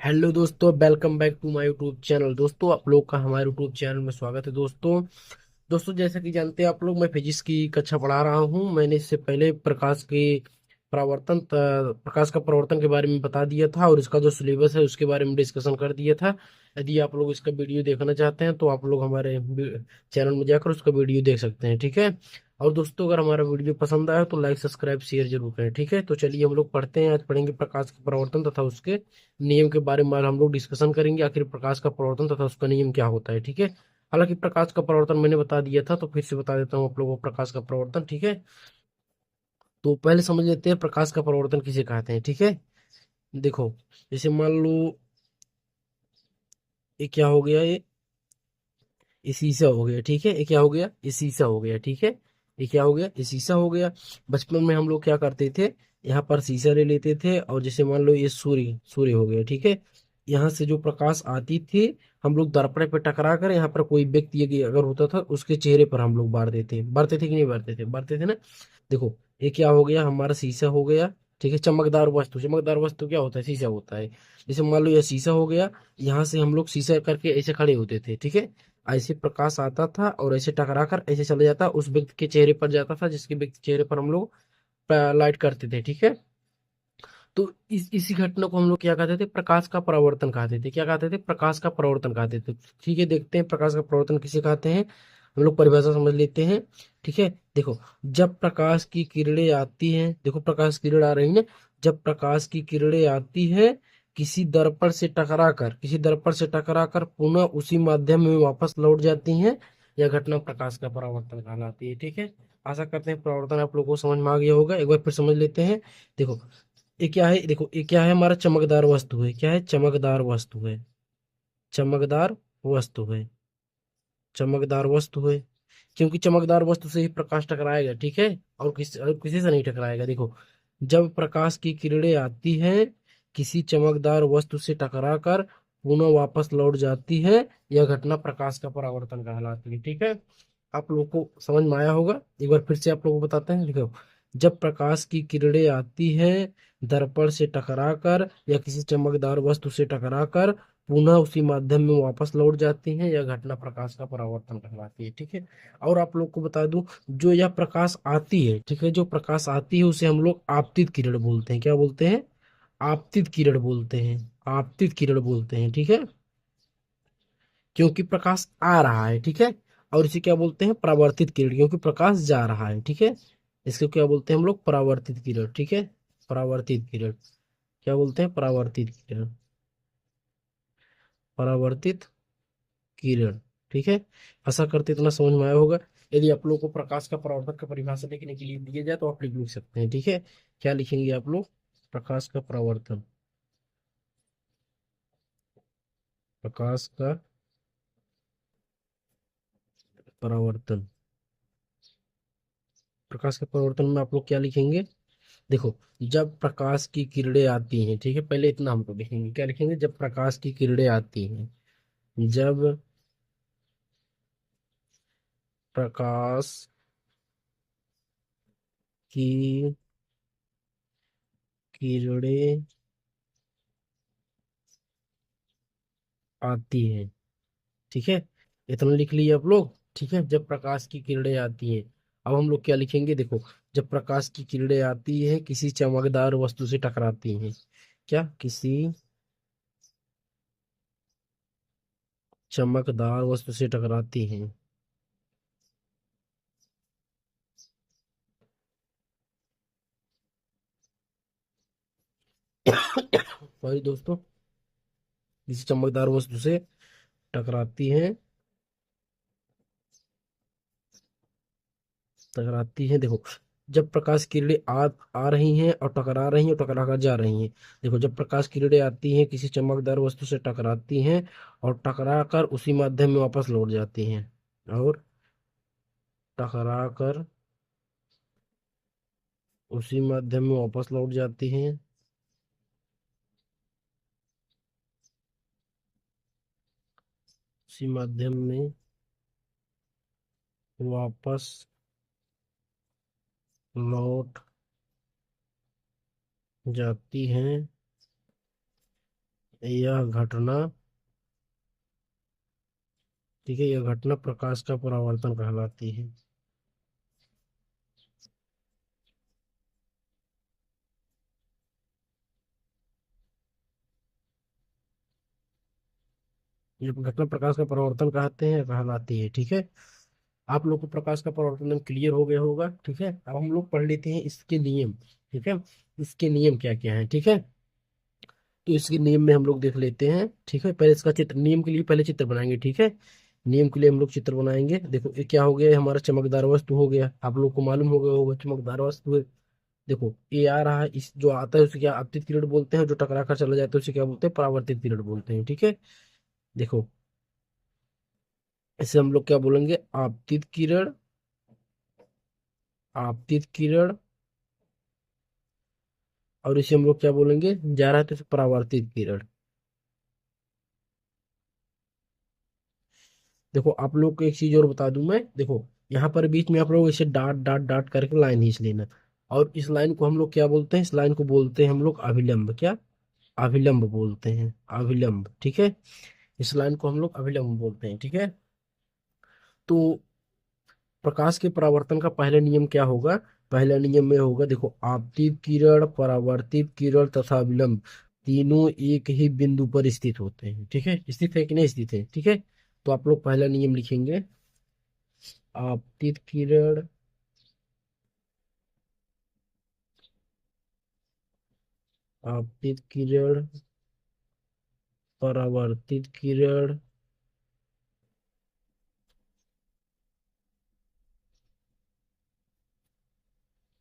Hello दोस्तों, welcome back to my YouTube channel. दोस्तों, आप लोग का हमारे यूट्यूब चैनल में स्वागत है। दोस्तों जैसा कि जानते हैं आप लोग, मैं फिजिक्स की कक्षा पढ़ा रहा हूं। मैंने इससे पहले प्रकाश का प्रवर्तन के बारे में बता दिया था, और इसका जो सिलेबस है उसके बारे में डिस्कशन कर दिया था। यदि आप लोग इसका वीडियो देखना चाहते हैं तो आप लोग हमारे चैनल में जाकर उसका वीडियो देख सकते हैं, ठीक है। और दोस्तों, अगर हमारा वीडियो पसंद आया तो लाइक सब्सक्राइब शेयर जरूर करें, ठीक है। तो चलिए हम लोग पढ़ते हैं। आज पढ़ेंगे प्रकाश का प्रवर्तन तथा उसके नियम के बारे में। आज हम लोग डिस्कशन करेंगे आखिर प्रकाश का प्रवर्तन तथा उसका नियम क्या होता है, ठीक है। हालांकि प्रकाश का प्रवर्तन मैंने बता दिया था, तो फिर से बता देता हूँ आप लोगों को प्रकाश का प्रवर्तन, ठीक है। तो पहले समझ लेते हैं प्रकाश का प्रवर्तन किसे कहते हैं, ठीक है। देखो, जैसे मान लो ये क्या हो गया, ये शीशा हो गया, ठीक है। ये क्या हो गया, ये शीशा हो गया, ठीक है। ये क्या हो गया, ये शीशा हो गया। बचपन में हम लोग क्या करते थे, यहाँ पर शीशा ले लेते थे, और जैसे मान लो ये सूर्य सूर्य हो गया, ठीक है। यहाँ से जो प्रकाश आती थी, हम लोग दर्पण पे टकरा कर यहाँ पर कोई व्यक्ति अगर होता था उसके चेहरे पर हम लोग बारते थे कि नहीं बारते थे ना। देखो, ये क्या हो गया, हमारा शीशा हो गया, ठीक है। चमकदार वस्तु क्या होता है, शीशा होता है। जैसे मान लो ये शीशा हो गया, यहाँ से हम लोग शीशा करके ऐसे खड़े होते थे, ठीक है। ऐसे प्रकाश आता था और ऐसे टकरा कर ऐसे चले जाता, उस व्यक्ति के चेहरे पर जाता था, जिसके व्यक्ति चेहरे पर हम लोग लाइट करते थे, ठीक है। तो इसी घटना को हम लोग क्या कहते थे, प्रकाश का परावर्तन कहते थे। क्या कहते थे, प्रकाश का परावर्तन कहते थे, ठीक है। देखते हैं प्रकाश का परावर्तन किसे कहते हैं। हम लोग परिभाषा समझ लेते हैं, ठीक है। देखो, जब प्रकाश की किरणें आती हैं, देखो प्रकाश की किरण आ रही है, जब प्रकाश की किरणें आती है किसी दर्पण से टकराकर पुनः उसी माध्यम में वापस लौट जाती हैं, यह घटना प्रकाश का परावर्तन कहलाती है, ठीक है। आशा करते हैं परावर्तन आप लोगों को समझ में आ गया होगा। एक बार फिर समझ लेते हैं। देखो, ये क्या है, देखो ये क्या है, हमारा चमकदार वस्तु है। क्या है, चमकदार वस्तु है। चमकदार वस्तु है। चमकदार वस्तु है, क्योंकि चमकदार वस्तु से ही प्रकाश टकराएगा, ठीक है। और किसी से नहीं टकराएगा। देखो, जब प्रकाश की किरणें आती हैं किसी चमकदार वस्तु से टकराकर पुनः वापस लौट जाती है, यह घटना प्रकाश का परावर्तन कहलाती है, ठीक है। आप लोगों को समझ में आया होगा। एक बार फिर से आप लोगों को बताते हैं। देखो, जब प्रकाश की किरणें आती हैं दर्पण से टकराकर या किसी चमकदार वस्तु से टकराकर पुनः उसी माध्यम में वापस लौट जाती हैं, यह घटना प्रकाश का परावर्तन कहलाती है, ठीक है। और आप लोग को बता दूं, जो यह प्रकाश आती है, ठीक है, जो प्रकाश आती है उसे हम लोग आपतित किरण बोलते हैं। क्या बोलते हैं, आपतित किरण बोलते हैं। आपतित किरण बोलते हैं, ठीक है, क्योंकि प्रकाश आ रहा है, ठीक है। और इसे क्या बोलते हैं, परावर्तित किरण, क्योंकि प्रकाश जा रहा है, ठीक है। इसको क्या बोलते हैं हम लोग, परावर्तित किरण, ठीक है। परावर्तित किरण, क्या बोलते हैं, परावर्तित किरण। परावर्तित किरण, ठीक है। आशा करते इतना समझ में आया होगा। यदि आप लोग को प्रकाश का परावर्तन का परिभाषा लिखने के लिए दिया जाए तो आप लिख सकते हैं, ठीक है। क्या लिखेंगे आप लोग, प्रकाश का परावर्तन। प्रकाश का परावर्तन। प्रकाश के परावर्तन में आप लोग क्या लिखेंगे, देखो, जब प्रकाश की किरणें आती हैं, ठीक है, पहले इतना हम तो लिखेंगे। क्या लिखेंगे, जब प्रकाश की किरणें आती हैं, जब प्रकाश की किरणें आती हैं, ठीक है। इतना लिख लिए आप लोग, ठीक है। जब प्रकाश की किरणें आती हैं, अब हम लोग क्या लिखेंगे, देखो, जब प्रकाश की किरणें आती है किसी चमकदार वस्तु से टकराती हैं, क्या, किसी चमकदार वस्तु से टकराती हैं। सॉरी दोस्तों, किसी चमकदार वस्तु से टकराती हैं, टकराती हैं। देखो, जब प्रकाश की किरणें आ रही हैं और टकरा रही हैं और टकरा कर जा रही हैं। देखो, जब प्रकाश की किरणें आती हैं किसी चमकदार वस्तु से टकराती हैं और टकरा कर उसी माध्यम में वापस लौट जाती हैं, और टकरा कर उसी माध्यम में वापस लौट जाती हैं, उसी माध्यम में वापस लौट जाती हैं, यह घटना, ठीक है, यह घटना प्रकाश का परावर्तन कहलाती है। ये घटना प्रकाश का परावर्तन कहते हैं, कहलाती है, ठीक है। आप लोग को प्रकाश का परावर्तन क्लियर हो गया होगा, ठीक है। अब हम लोग पढ़ लेते हैं इसके नियम, ठीक है। इसके नियम क्या क्या है, ठीक है। तो इसके नियम में हम लोग देख लेते हैं, ठीक है। पहले इसका चित्र, नियम के लिए पहले चित्र बनाएंगे, ठीक है। नियम के लिए हम लोग चित्र बनाएंगे। देखो ये क्या हो गया, ये हमारा चमकदार वस्तु हो गया, आप लोग को मालूम हो गया होगा चमकदार वस्तु है। देखो ये आ रहा है, इस जो आता है उसे क्या आपतित किरण बोलते हैं, जो टकरा कर चला जाता है उसे क्या बोलते हैं, परावर्तित किरण बोलते हैं, ठीक है। देखो इसे हम लोग क्या बोलेंगे, आपतित किरण, आपतित किरण। और इसे हम लोग क्या बोलेंगे, जा रहा है तो इसे परावर्तित किरण। देखो आप लोग को एक चीज और बता दूं मैं, देखो यहाँ पर बीच में आप लोग इसे डाट डाट डाट करके लाइन खींच लेना। और इस लाइन को हम लोग क्या बोलते हैं, इस लाइन को बोलते हैं हम लोग अभिलंब, क्या, अभिलंब बोलते हैं, अभिलंब, ठीक है। इस लाइन को हम लोग अभिलंब बोलते हैं, ठीक है। तो प्रकाश के परावर्तन का पहला नियम क्या होगा, पहला नियम में होगा, देखो आपतित किरण, परावर्तित किरण तथा विलंब तीनों एक ही बिंदु पर स्थित होते हैं, ठीक है। स्थित है कि नहीं स्थित है, ठीक है। तो आप लोग पहला नियम लिखेंगे, आपतित किरण, आपतित किरण, परावर्तित किरण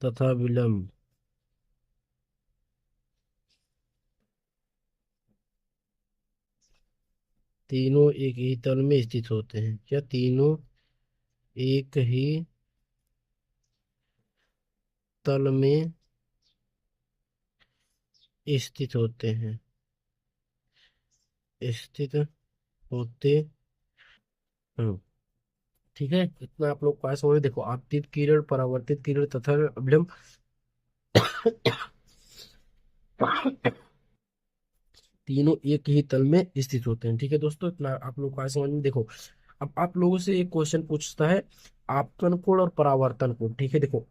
तथा विलंब तीनों एक ही तल में स्थित होते हैं, क्या, तीनों एक ही तल में स्थित होते हैं, स्थित होते हैं, ठीक है। इतना आप लोग पास हो, देखो आपतित किरण, परावर्तित किरण तथा विलंब तीनों एक ही तल में स्थित होते हैं, ठीक है दोस्तों। इतना आप लोग को समझ में, देखो अब आप लोगों से एक क्वेश्चन पूछता है, आपतन कोण और परावर्तन कोण, ठीक है। देखो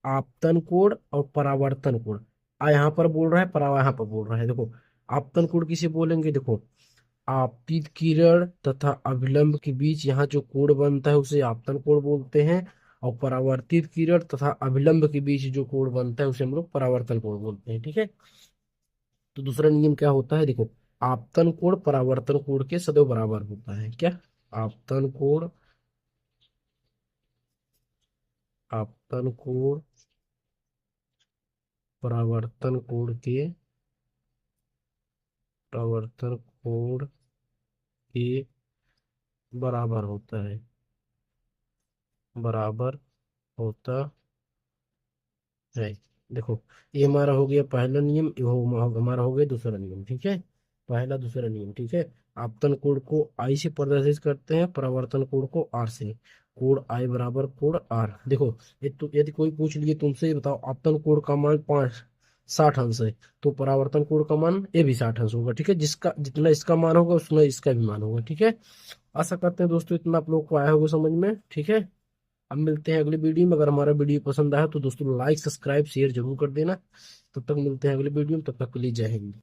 आपतन कोण और परावर्तन कोण, आ यहाँ पर बोल रहा है, परा यहाँ पर बोल रहा है। देखो आपतन कोण किसे बोलेंगे, देखो आपतित किरण तथा अभिलंब के बीच यहाँ जो कोण बनता है उसे आपतन कोण बोलते हैं। और परावर्तित किरण तथा अभिलंब के बीच जो कोण बनता है उसे हम लोग परावर्तन कोण बोलते हैं, ठीक है। तो दूसरा नियम क्या होता है, देखो आपतन कोण परावर्तन कोण के सदैव बराबर होता है, क्या, आपतन कोण, आपतन कोण परावर्तन कोण के, परावर्तन कोण के बराबर होता है, बराबर होता है। देखो ये हमारा हो गया पहला नियम, ये हमारा हो गया दूसरा नियम, ठीक है। पहला दूसरा नियम, ठीक है। आपतन कोण को आई से प्रदर्शित करते हैं, परावर्तन कोण को आर से। कोण आई बराबर कोण आर। देखो ये तो यदि कोई पूछ लिए तुमसे, ये बताओ आपतन कोण का मान 60 अंश है, तो परावर्तन कोण का मान ये भी 60 अंश होगा, ठीक है। जिसका जितना इसका मान होगा उतना इसका भी मान होगा, ठीक है। आशा करते हैं दोस्तों इतना आप लोग को आया होगा समझ में, ठीक है। अब मिलते हैं अगली वीडियो में। अगर हमारा वीडियो पसंद आया तो दोस्तों लाइक सब्सक्राइब शेयर जरूर कर देना। तब तक मिलते हैं अगली वीडियो में, तब तक के लिए जय हिंद।